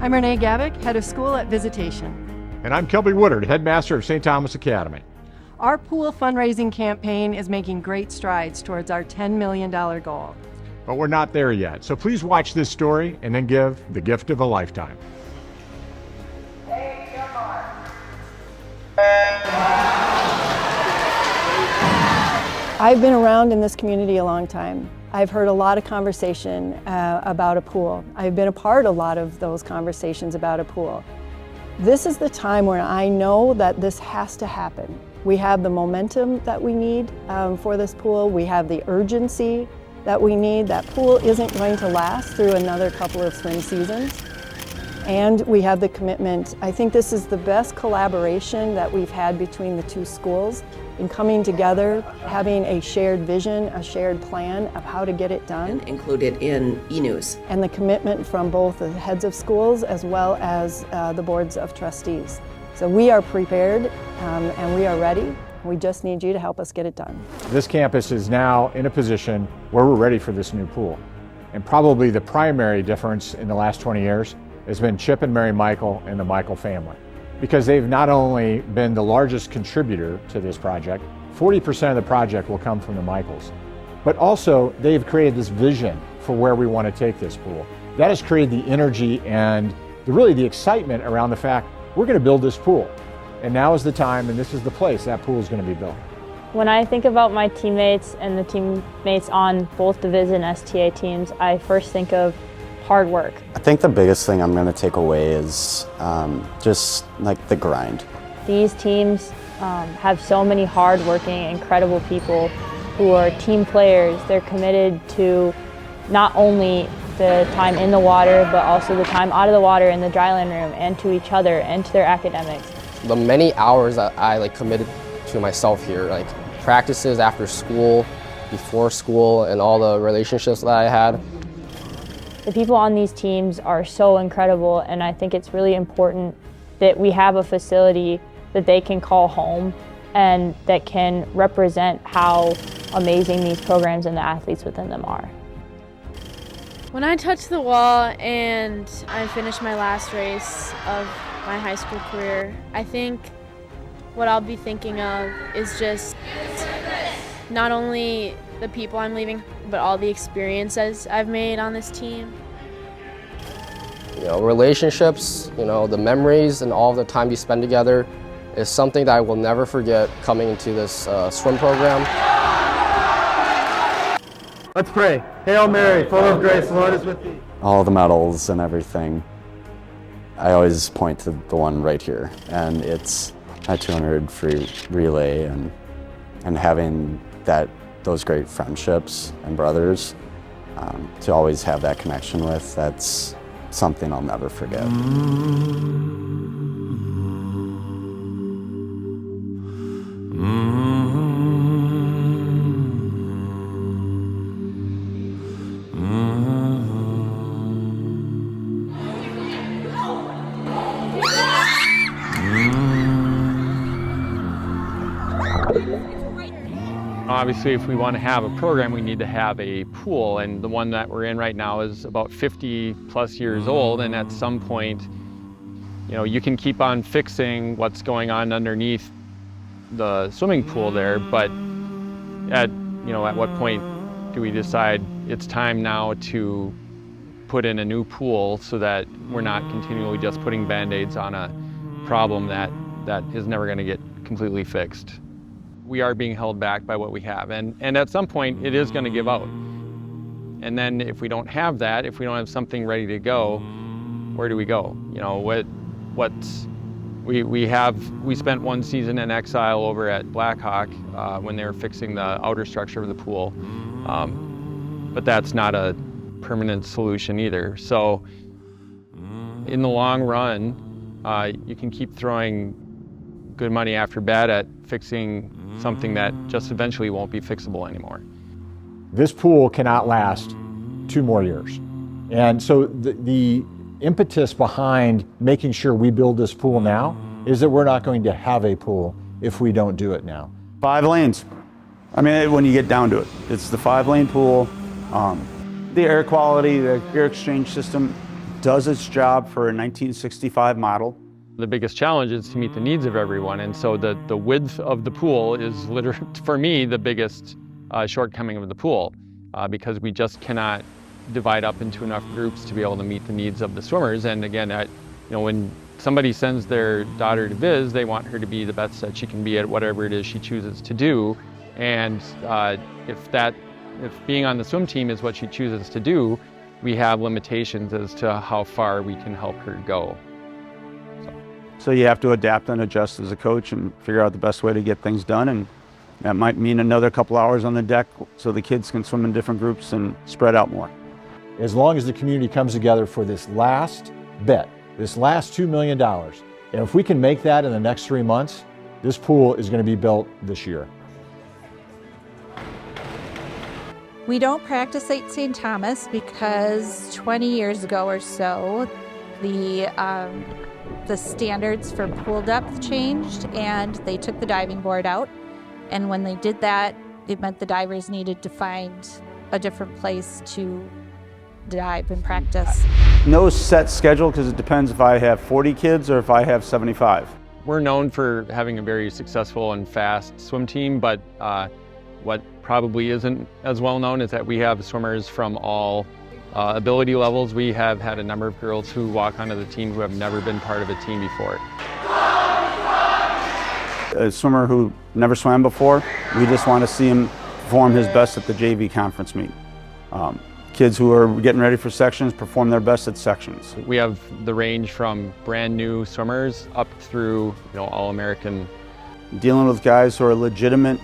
I'm Renee Gavick, head of school at Visitation. And I'm Kelby Woodard, headmaster of St. Thomas Academy. Our pool fundraising campaign is making great strides towards our $10 million goal. But we're not there yet, so please watch this story and then give the gift of a lifetime. I've been around in this community a long time. I've heard a lot of conversation about a pool. I've been a part of a lot of those conversations about a pool. This is the time where I know that this has to happen. We have the momentum that we need for this pool. We have the urgency that we need. That pool isn't going to last through another couple of swim seasons. And we have the commitment. I think this is the best collaboration that we've had between the two schools in coming together, having a shared vision, a shared plan of how to get it done. And included in e-news. And the commitment from both the heads of schools as well as the boards of trustees. So we are prepared and we are ready. We just need you to help us get it done. This campus is now in a position where we're ready for this new pool. And probably the primary difference in the last 20 years has been Chip and Mary Michael and the Michael family. Because they've not only been the largest contributor to this project, 40% of the project will come from the Michaels, but also they've created this vision for where we want to take this pool. That has created the energy and really the excitement around the fact we're going to build this pool. And now is the time and this is the place that pool is going to be built. When I think about my teammates and the teammates on both the Viz and STA teams, I first think of hard work. I think the biggest thing I'm going to take away is just like the grind. These teams have so many hard-working, incredible people who are team players. They're committed to not only the time in the water, but also the time out of the water in the dryland room, and to each other and to their academics. The many hours that I committed to myself here, like practices after school, before school, and all the relationships that I had. The people on these teams are so incredible, and I think it's really important that we have a facility that they can call home and that can represent how amazing these programs and the athletes within them are. When I touch the wall and I finish my last race of my high school career, I think what I'll be thinking of is just not only the people I'm leaving, but all the experiences I've made on this team. You know, relationships, the memories and all the time you spend together is something that I will never forget coming into this swim program. Let's pray. Hail Mary, full of grace, the Lord is with thee. All the medals and everything, I always point to the one right here, and it's a 200 free relay and having those great friendships and brothers to always have that connection with, that's something I'll never forget. Obviously, if we want to have a program, we need to have a pool, and the one that we're in right now is about 50 plus years old, and at some point, you can keep on fixing what's going on underneath the swimming pool there, but at what point do we decide it's time now to put in a new pool so that we're not continually just putting Band-Aids on a problem that is never going to get completely fixed. We are being held back by what we have, and at some point it is going to give out. And then if we don't have that, if we don't have something ready to go, where do we go? We spent one season in exile over at Blackhawk when they were fixing the outer structure of the pool, but that's not a permanent solution either. So in the long run, you can keep throwing good money after bad at fixing something that just eventually won't be fixable anymore. This pool cannot last 2 more years. And so the impetus behind making sure we build this pool now is that we're not going to have a pool if we don't do it now. 5 lanes. I mean, when you get down to it, it's the 5-lane pool. The air quality, the air exchange system, does its job for a 1965 model. The biggest challenge is to meet the needs of everyone, and so the width of the pool is literally, for me, the biggest shortcoming of the pool, because we just cannot divide up into enough groups to be able to meet the needs of the swimmers. And again, when somebody sends their daughter to Viz, they want her to be the best that she can be at whatever it is she chooses to do. And if being on the swim team is what she chooses to do, we have limitations as to how far we can help her go. So you have to adapt and adjust as a coach and figure out the best way to get things done, and that might mean another couple hours on the deck so the kids can swim in different groups and spread out more. As long as the community comes together for this last bet, this last $2 million, and if we can make that in the next 3 months, this pool is going to be built this year. We don't practice at St. Thomas because 20 years ago or so, the standards for pool depth changed and they took the diving board out. And when they did that, it meant the divers needed to find a different place to dive and practice. No set schedule because it depends if I have 40 kids or if I have 75. We're known for having a very successful and fast swim team, but what probably isn't as well known is that we have swimmers from all ability levels. We have had a number of girls who walk onto the team who have never been part of a team before. A swimmer who never swam before, we just want to see him perform his best at the JV conference meet. Kids who are getting ready for sections perform their best at sections. We have the range from brand new swimmers up through All-American. Dealing with guys who are legitimate,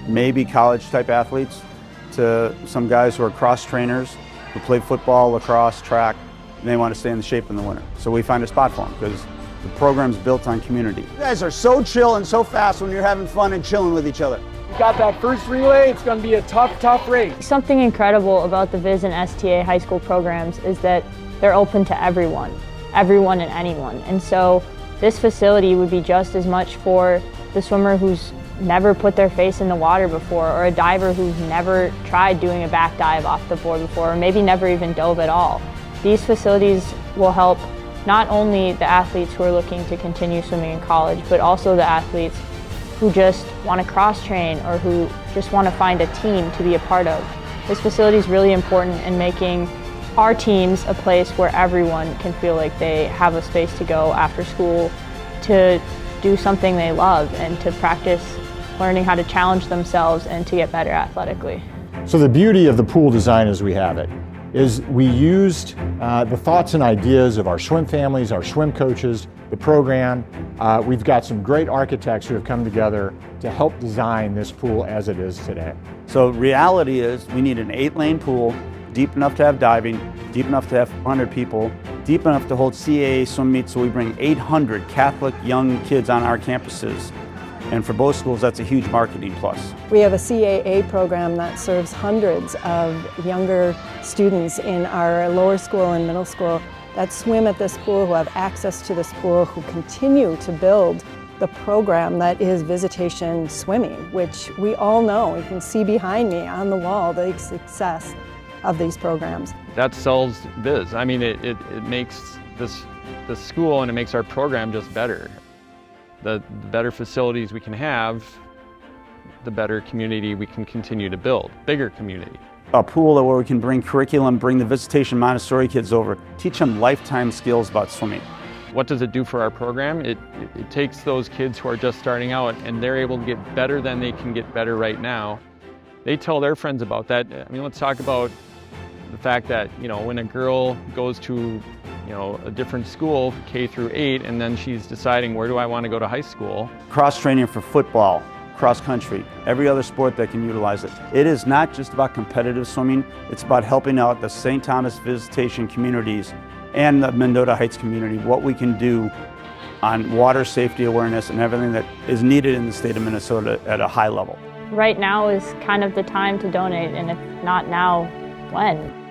maybe college type athletes, to some guys who are cross trainers who play football, lacrosse, track, and they want to stay in the shape in the winter. So we find a spot for them because the program's built on community. You guys are so chill and so fast when you're having fun and chilling with each other. You got that first relay, it's going to be a tough race. Something incredible about the Viz and STA high school programs is that they're open to everyone and anyone. And so this facility would be just as much for the swimmer who's never put their face in the water before, or a diver who's never tried doing a back dive off the board before, or maybe never even dove at all. These facilities will help not only the athletes who are looking to continue swimming in college, but also the athletes who just want to cross-train or who just want to find a team to be a part of. This facility is really important in making our teams a place where everyone can feel like they have a space to go after school to do something they love and to practice learning how to challenge themselves and to get better athletically. So the beauty of the pool design as we have it is we used the thoughts and ideas of our swim families, our swim coaches, the program. We've got some great architects who have come together to help design this pool as it is today. So reality is we need an 8-lane pool, deep enough to have diving, deep enough to have 100 people, deep enough to hold CAA swim meets, so we bring 800 Catholic young kids on our campuses. And for both schools, that's a huge marketing plus. We have a CAA program that serves hundreds of younger students in our lower school and middle school that swim at this pool, who have access to this pool, who continue to build the program that is Visitation swimming, which we all know. You can see behind me on the wall the success of these programs. That sells Viz. I mean, it makes this school and it makes our program just better. The better facilities we can have, the better community we can continue to build, bigger community. A pool where we can bring curriculum, bring the Visitation Montessori kids over, teach them lifetime skills about swimming. What does it do for our program? It takes those kids who are just starting out and they're able to get better than they can get better right now. They tell their friends about that. I mean, let's talk about the fact that, when a girl goes to a different school, K through 8, and then she's deciding, where do I want to go to high school? Cross-training for football, cross-country, every other sport that can utilize it. It is not just about competitive swimming, it's about helping out the St. Thomas Visitation communities and the Mendota Heights community, what we can do on water safety awareness and everything that is needed in the state of Minnesota at a high level. Right now is kind of the time to donate, and if not now, when?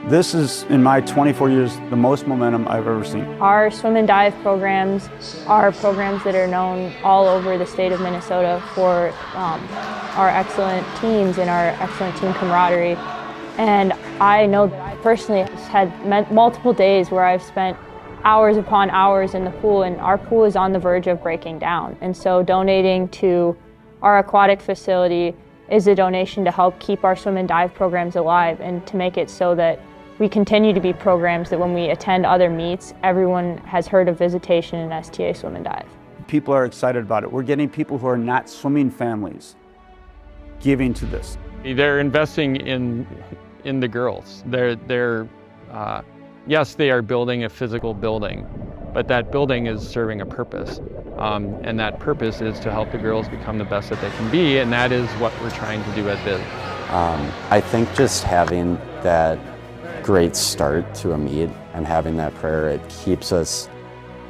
This is, in my 24 years, the most momentum I've ever seen. Our swim and dive programs are programs that are known all over the state of Minnesota for our excellent teams and our excellent team camaraderie. And I know that I personally have had multiple days where I've spent hours upon hours in the pool, and our pool is on the verge of breaking down. And so donating to our aquatic facility is a donation to help keep our swim and dive programs alive and to make it so that we continue to be programs that when we attend other meets, everyone has heard of Visitation and STA Swim and Dive. People are excited about it. We're getting people who are not swimming families giving to this. They're investing in the girls. Yes, they are building a physical building, but that building is serving a purpose. And that purpose is to help the girls become the best that they can be, and that is what we're trying to do at Viz. I think just having that great start to a meet and having that prayer, it keeps us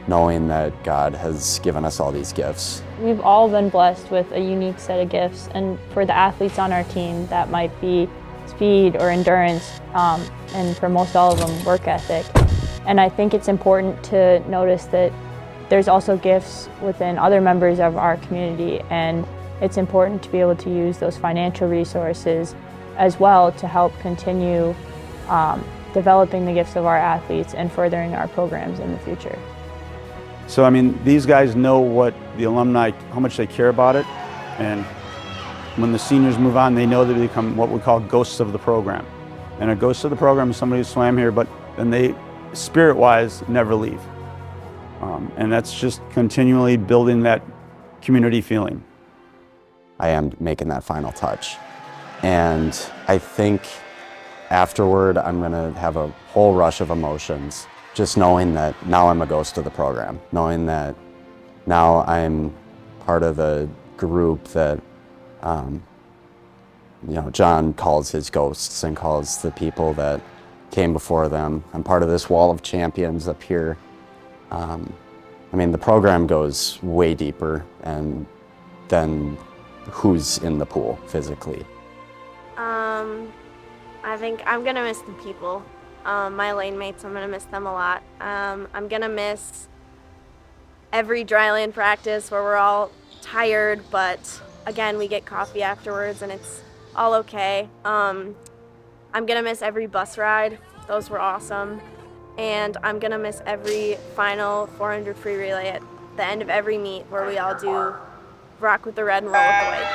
knowing that God has given us all these gifts. We've all been blessed with a unique set of gifts, and for the athletes on our team, that might be speed or endurance, and for most all of them, work ethic. And I think it's important to notice that there's also gifts within other members of our community, and it's important to be able to use those financial resources as well to help continue developing the gifts of our athletes and furthering our programs in the future. So, I mean, these guys know what the alumni, how much they care about it, and when the seniors move on, they know they become what we call ghosts of the program. And a ghost of the program is somebody who swam here, but then they, spirit-wise, never leave. And that's just continually building that community feeling. I am making that final touch. And I think afterward, I'm gonna have a whole rush of emotions, just knowing that now I'm a ghost of the program, knowing that now I'm part of the group that John calls his ghosts and calls the people that came before them. I'm part of this wall of champions up here. I mean, the program goes way deeper than who's in the pool physically. I think I'm gonna miss the people. My lane mates, I'm gonna miss them a lot. I'm gonna miss every dryland practice where we're all tired, but again, we get coffee afterwards and it's all okay. I'm gonna miss every bus ride. Those were awesome. And I'm gonna miss every final 400 free relay at the end of every meet where we all do rock with the red and roll with the white.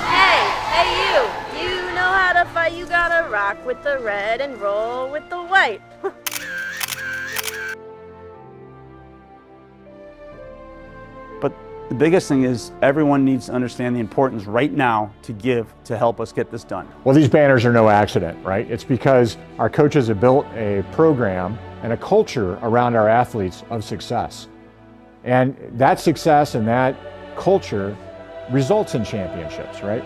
Hey you know how to fight, you gotta rock with the red and roll with the white. But the biggest thing is everyone needs to understand the importance right now to give to help us get this done. Well, these banners are no accident, right? It's because our coaches have built a program and a culture around our athletes of success. And that success and that culture results in championships, right?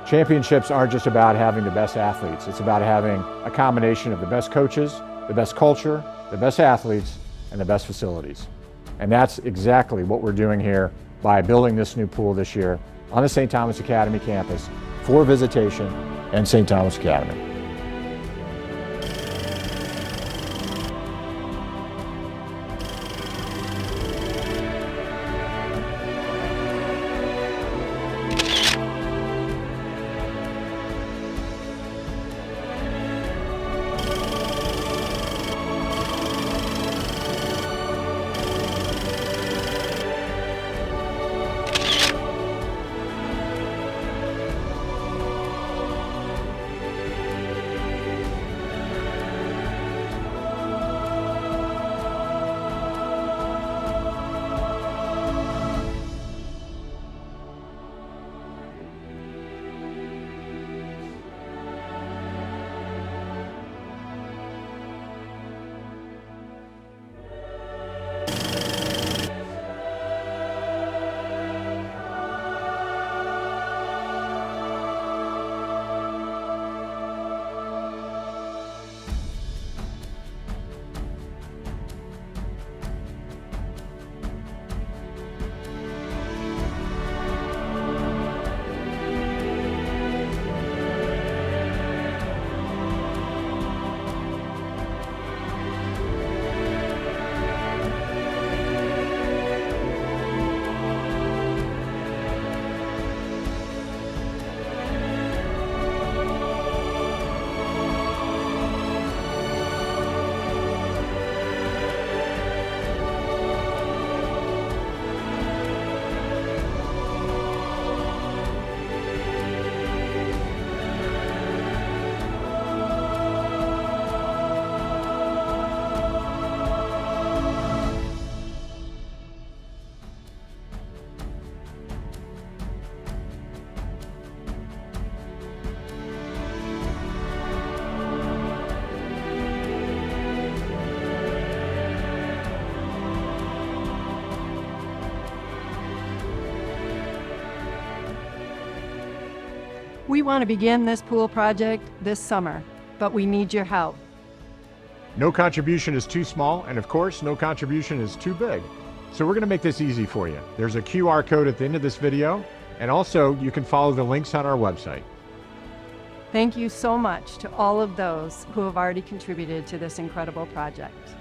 Championships aren't just about having the best athletes. It's about having a combination of the best coaches, the best culture, the best athletes, and the best facilities. And that's exactly what we're doing here by building this new pool this year on the St. Thomas Academy campus for Visitation and St. Thomas Academy. We want to begin this pool project this summer, but we need your help. No contribution is too small, and of course, no contribution is too big. So we're going to make this easy for you. There's a QR code at the end of this video, and also you can follow the links on our website. Thank you so much to all of those who have already contributed to this incredible project.